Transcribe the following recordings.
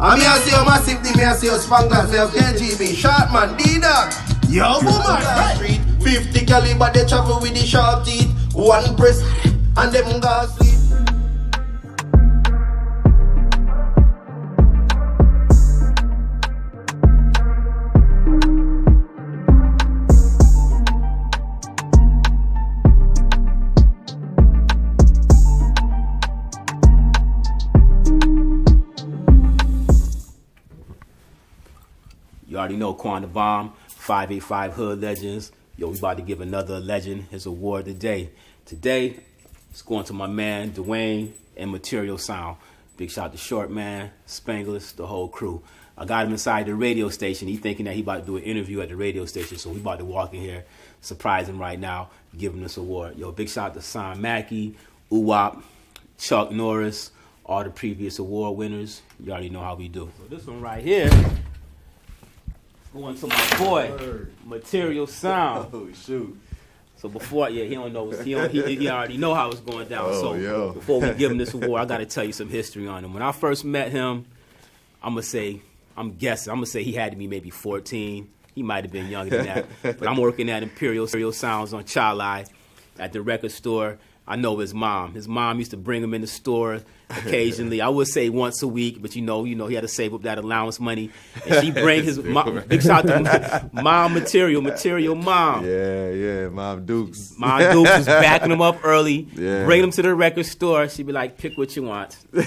I mean, I see you massive D, me I see you Spanglers, me have KGB, short man, D-Dog. Yo, woman, right? 50 caliber, they travel with the sharp teeth. One breast, and them gas sleep. You already know Quan the Bomb, 585 Hood Legends. Yo, we about to give another legend his award today. Today, it's going to my man, Dwayne, and Material Sound. Big shout to Short Man, Spanglers, the whole crew. I got him inside the radio station. He thinking that he about to do an interview at the radio station, so we about to walk in here, surprise him right now, give him this award. Yo, big shout to Son Mackey, Uwap, Chuck Norris, all the previous award winners. You already know how we do. So this one right here, going to my boy, Material Sound. Oh, shoot. So before, he don't know, he already know how it's going down. Oh, so yo. Before we give him this award, I got to tell you some history on him. When I first met him, I'm going to say he had to be maybe 14. He might have been younger than that. But I'm working at Imperial Sounds on Chalai at the record store. I know his mom. His mom used to bring him in the store occasionally. I would say once a week, but you know, he had to save up that allowance money. And she bring his mom. Big shout to Mom Material Mom. Yeah, Mom Dukes. Mom Dukes was backing him up early, Yeah. bring him to the record store. She'd be like, pick what you want. He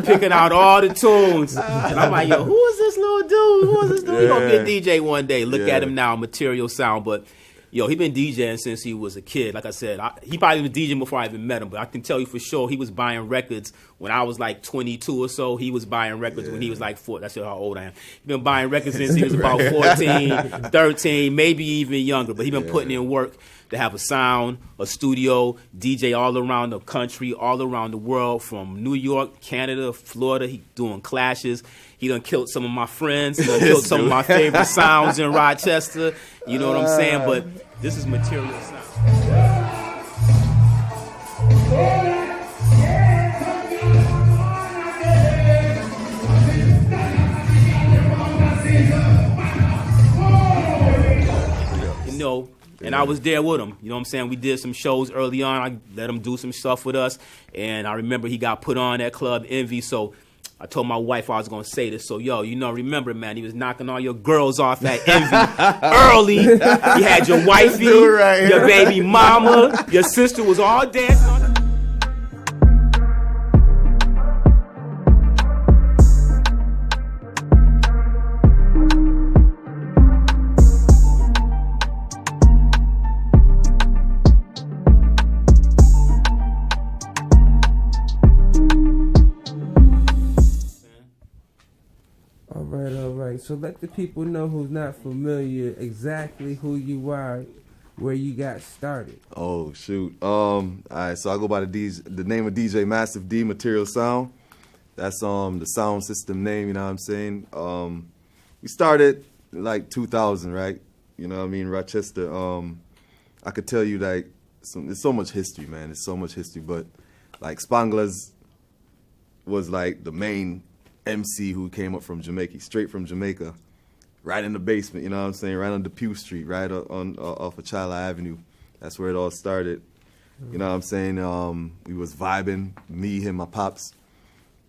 picking out all the tunes. And I'm like, yo, who is this little dude? Who is this dude? He gonna be a DJ one day. Look at him now, Material Sound. But yo, he been DJing since he was a kid. Like I said, he probably was DJing before I even met him. But I can tell you for sure he was buying records when I was like 22 or so. He was buying records when he was like 4. That's how old I am. He been buying records since he was about 14, 13, maybe even younger. But he been putting in work to have a sound, a studio, DJ all around the country, all around the world, from New York, Canada, Florida. He doing clashes. He done killed some of my friends. He done killed some of my favorite sounds in Rochester. You know what I'm saying? But this is Material Sound. You know, and I was there with him. You know what I'm saying? We did some shows early on. I let him do some stuff with us. And I remember he got put on at Club Envy. So I told my wife I was going to say this. So, yo, remember, man, he was knocking all your girls off at Envy early. You had your wifey, your baby mama, your sister was all dancing on the... All right. So let the people know who's not familiar exactly who you are, where you got started. Oh, shoot. All right, so I go by the name of DJ Massive D, Material Sound. That's the sound system name, you know what I'm saying? We started like 2000, right? You know what I mean? Rochester. I could tell you like there's so much history, man. There's so much history, but like Spanglers was like the main MC who came up from Jamaica, straight from Jamaica, right in the basement, you know what I'm saying, right on Depew Street, right on off of Chala Avenue. That's where it all started. You know what I'm saying? We was vibing, me, him, my pops,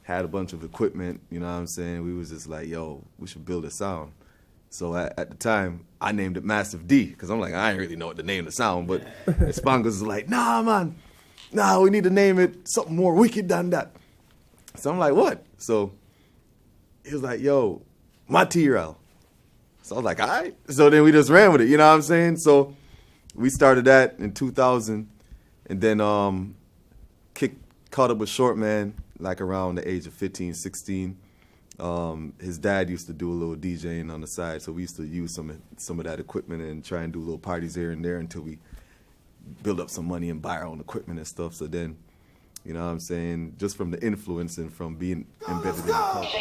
had a bunch of equipment, you know what I'm saying? We was just like, yo, we should build a sound. So at the time, I named it Massive D, because I'm like, I ain't really know what to name the sound, but Spangles was like, nah, man, we need to name it something more wicked than that. So I'm like, what? So he was like, yo, Material. So I was like, all right. So then we just ran with it, you know what I'm saying? So we started that in 2000, and then caught up with Short Man like around the age of 15, 16. His dad used to do a little DJing on the side, so we used to use some of that equipment and try and do little parties here and there until we build up some money and buy our own equipment and stuff. So then, you know what I'm saying, just from the influence and from being embedded in the culture.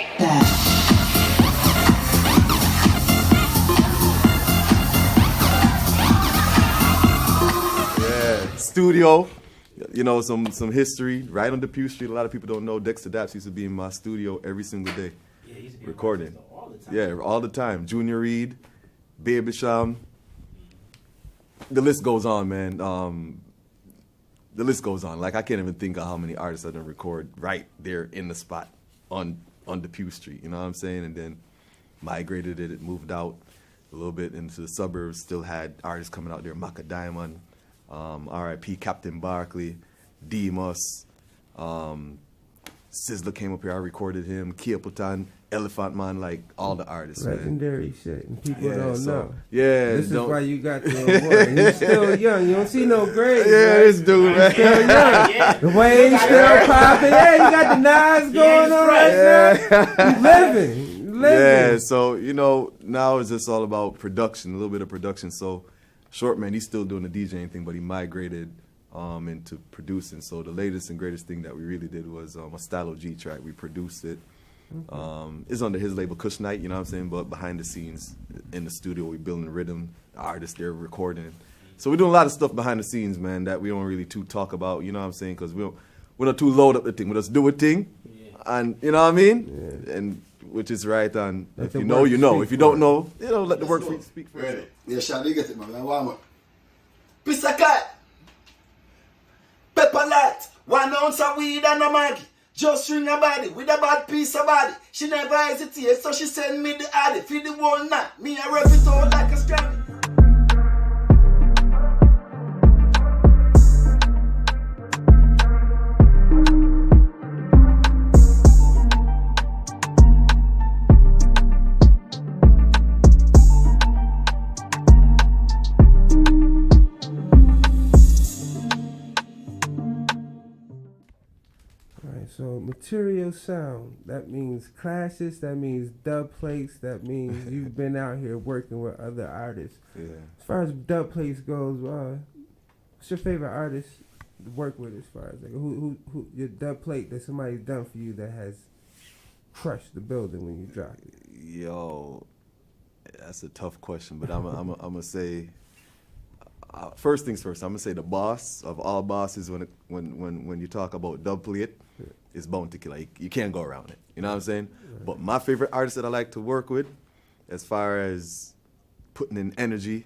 Yeah, studio. you know, some history right on Depew Street. A lot of people don't know Dexter Daps used to be in my studio every single day, recording. All the time. Yeah, all the time. Junior Reed, Baby Sham. The list goes on, man. The list goes on. Like, I can't even think of how many artists I done record right there in the spot on Depew Street. You know what I'm saying? And then migrated it, moved out a little bit into the suburbs. Still had artists coming out there. Maka Diamond, R.I.P. Captain Barkley, Demus, Sizzler came up here. I recorded him. Kia Putan, Elephant Man, like all the artists. Legendary man. shit, and people don't know. Yeah, this is why you got the award. You're still young. You don't see no grades. Yeah, right? this dude, man. Still young. Yeah. The way he's still popping. Yeah, you got the Nas going on right now. You living. Yeah, so, you know, now it's just all about production, a little bit of production. So, Short Man, he's still doing the DJing thing, but he migrated into producing. So the latest and greatest thing that we really did was a Stylo G track. We produced it. It's under his label, Kush Night, you know what I'm saying? But behind the scenes, in the studio, we building rhythm. The artists there recording. So we're doing a lot of stuff behind the scenes, man, that we don't really too talk about, you know what I'm saying? Because we're not too load up the thing. We just do a thing, and you know what I mean? Yeah. And which is right on. If you know, you know. If you don't know, you know, let the work speak for itself. Yeah, Sean, you get it, man. Warm up. Piece of cat. Pepper light. 1 ounce of weed and a Maggie. Just ring a body with a bad piece of body. She never hesitated, so she send me the addy. Feed the whole night. Me I rub it out like a scramble. So material sound, that means classes, that means dub plates, that means you've been out here working with other artists. Yeah. As far as dub plates goes, what's your favorite artist to work with as far as like who your dub plate that somebody's done for you that has crushed the building when you drop it? Yo, that's a tough question, but I'm gonna say first things first. I'm gonna say the boss of all bosses when you talk about dub plate. It's Bounty Killer. You can't go around it. You know what I'm saying? Right. But my favorite artist that I like to work with, as far as putting in energy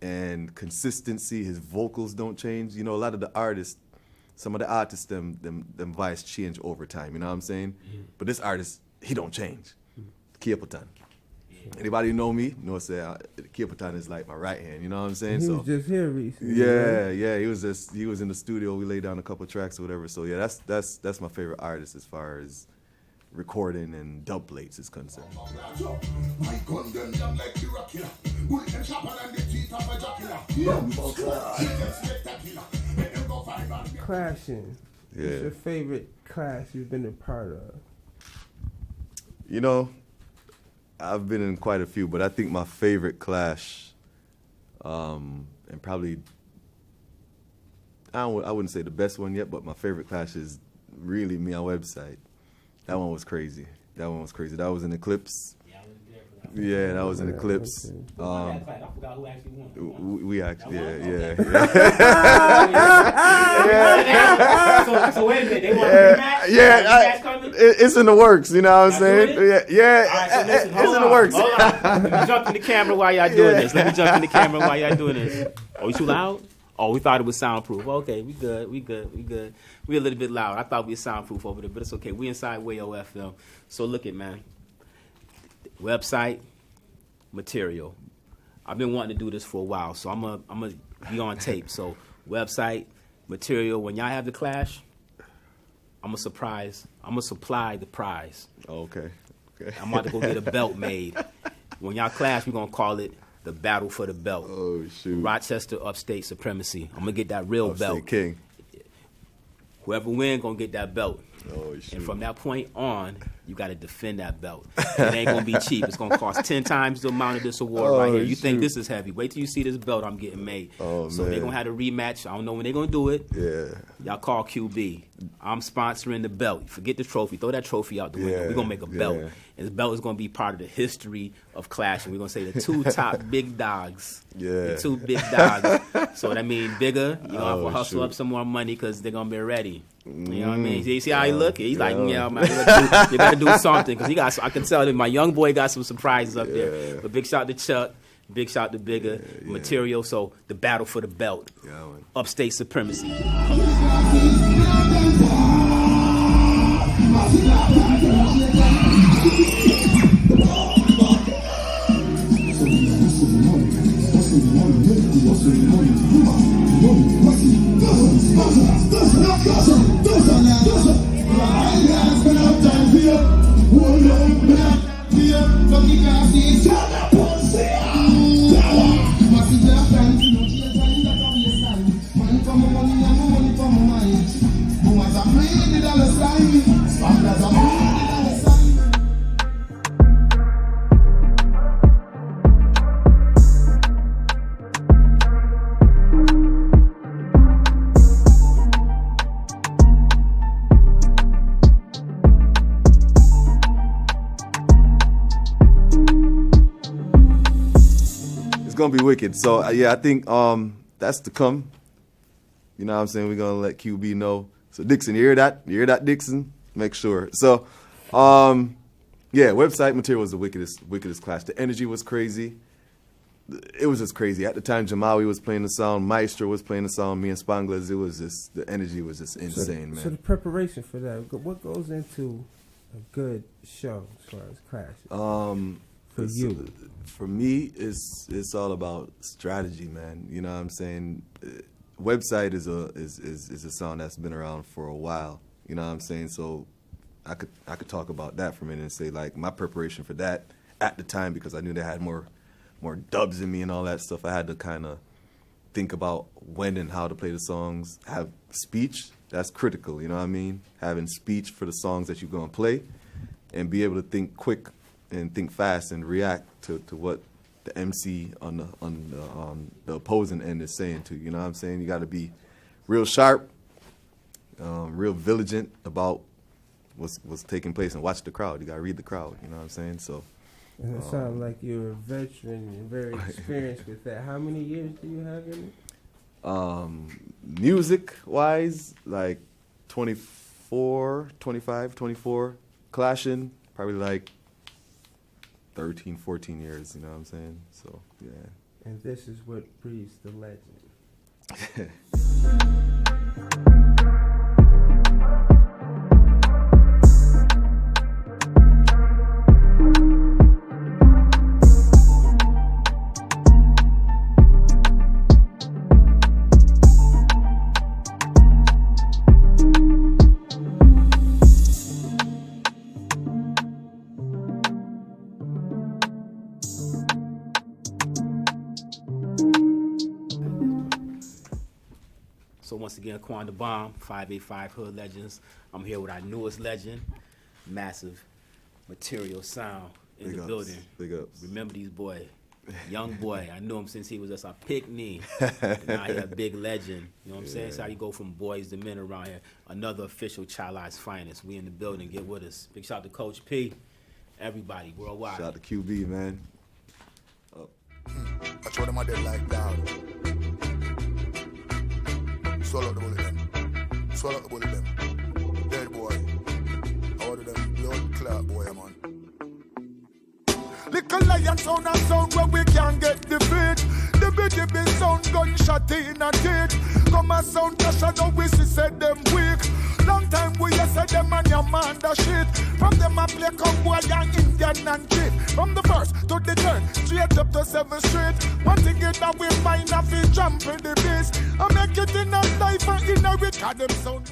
and consistency, his vocals don't change. You know, a lot of the artists, some of the artists, them vibes change over time. You know what I'm saying? Mm-hmm. But this artist, he don't change. Kia Putan. Anybody who know me knows that Kia Putan is like my right hand. You know what I'm saying? He was just here recently. Yeah, right? Yeah. He was in the studio. We laid down a couple tracks or whatever. So yeah, that's my favorite artist as far as recording and dub plates is concerned. Clashing. Yeah. What's your favorite clash you've been a part of? You know, I've been in quite a few, but I think my favorite clash, and probably, I wouldn't say the best one yet, but my favorite clash is really me on Website. That one was crazy. That was in Eclipse. Yeah, I was there for that. Yeah, that was in Eclipse. I forgot who actually won. We actually, yeah. So wait a minute, they want to rematch? It's in the works, you know what I'm saying? Yeah. All right, so listen, It's in the works. Hold on. Let me jump in the camera while y'all doing this. Oh, you too loud? Oh, we thought it was soundproof. Okay, we good. We a little bit loud. I thought we were soundproof over there, but it's okay. We inside Wayo FM. So look it, man. Website, material. I've been wanting to do this for a while, so I'm gonna be on tape. So website, material. When y'all have the clash, I'm gonna supply the prize. Okay. I'm about to go get a belt made. When y'all clash, we're gonna call it the battle for the belt. Oh shoot! Rochester Upstate Supremacy. I'm gonna get that real Upstate belt. King. Whoever wins gonna get that belt. Oh shoot! And from that point on, you got to defend that belt. It ain't going to be cheap. It's going to cost 10 times the amount of this award right here. You think this is heavy. Wait till you see this belt I'm getting made. So they're going to have a rematch. I don't know when they're going to do it. Yeah. Y'all call QB. I'm sponsoring the belt. Forget the trophy. Throw that trophy out the window. We're going to make a belt. And the belt is going to be part of the history of Clash. And we're going to say the 2 top big dogs. The 2 big dogs. So that means bigger. You're going to have to hustle up some more money because they're going to be ready. You know what I mean? You see how he look? He's like, yeah, man, you got to do something. Because I can tell that my young boy got some surprises up there. But big shout to Chuck. Big shout to Bigger. Material. So the battle for the belt. Upstate supremacy. Gonna be wicked. So I think that's to come. You know what I'm saying? We're gonna let QB know. So Dixon, you hear that? You hear that, Dixon? Make sure. So Website Material was the wickedest clash. The energy was crazy. It was just crazy. At the time Jamawi was playing the sound, Maestro was playing the sound, me and Spanglers, it was just, the energy was just insane, man. So the preparation for that, what goes into a good show as far as clashes? For you? For me, it's all about strategy, man. You know what I'm saying? Website is a sound that's been around for a while. You know what I'm saying? So I could talk about that for a minute and say, like, my preparation for that at the time, because I knew they had more dubs in me and all that stuff. I had to kind of think about when and how to play the songs. Have speech, that's critical. You know what I mean? Having speech for the songs that you're gonna play, and be able to think quick and think fast and react to what the MC on the opposing end is saying to you. You know what I'm saying? You got to be real sharp, real vigilant about what's taking place, and watch the crowd. You got to read the crowd. You know what I'm saying? So. And it sounds like you're a veteran and very experienced with that. How many years do you have in it? Music-wise, like 24. Clashing, probably like 13, 14 years, you know what I'm saying? So, yeah. And this is what breeds the legend. So once again, Quan the Bomb, 585 Hood Legends. I'm here with our newest legend, Massive Material Sound in Big the ups. building. Big ups. Remember these boy, young boy. I knew him since he was just a pick-me. And now he a big legend. You know what I'm saying? That's how you go from boys to men around here. Another official Child Eyes Finest. We in the building. Get with us. Big shout out to Coach P. Everybody worldwide. Shout out to QB, man. I told them I did like that. Swallow the bullet them. Swallow the bullet them. Dead boy. I ordered them blood clot boy, man. Little lion sound and sound where we can get defeat. The big sound gunshot in a teeth. Come a sound cash and now we see said them weak. Long time we said them and your man the shit. From them I play cowboy and Indian and kid. From the first to the third, straight up to 7th Street. One thing in that we mind of it jump in the beast. I make it in a life and in a record them sound.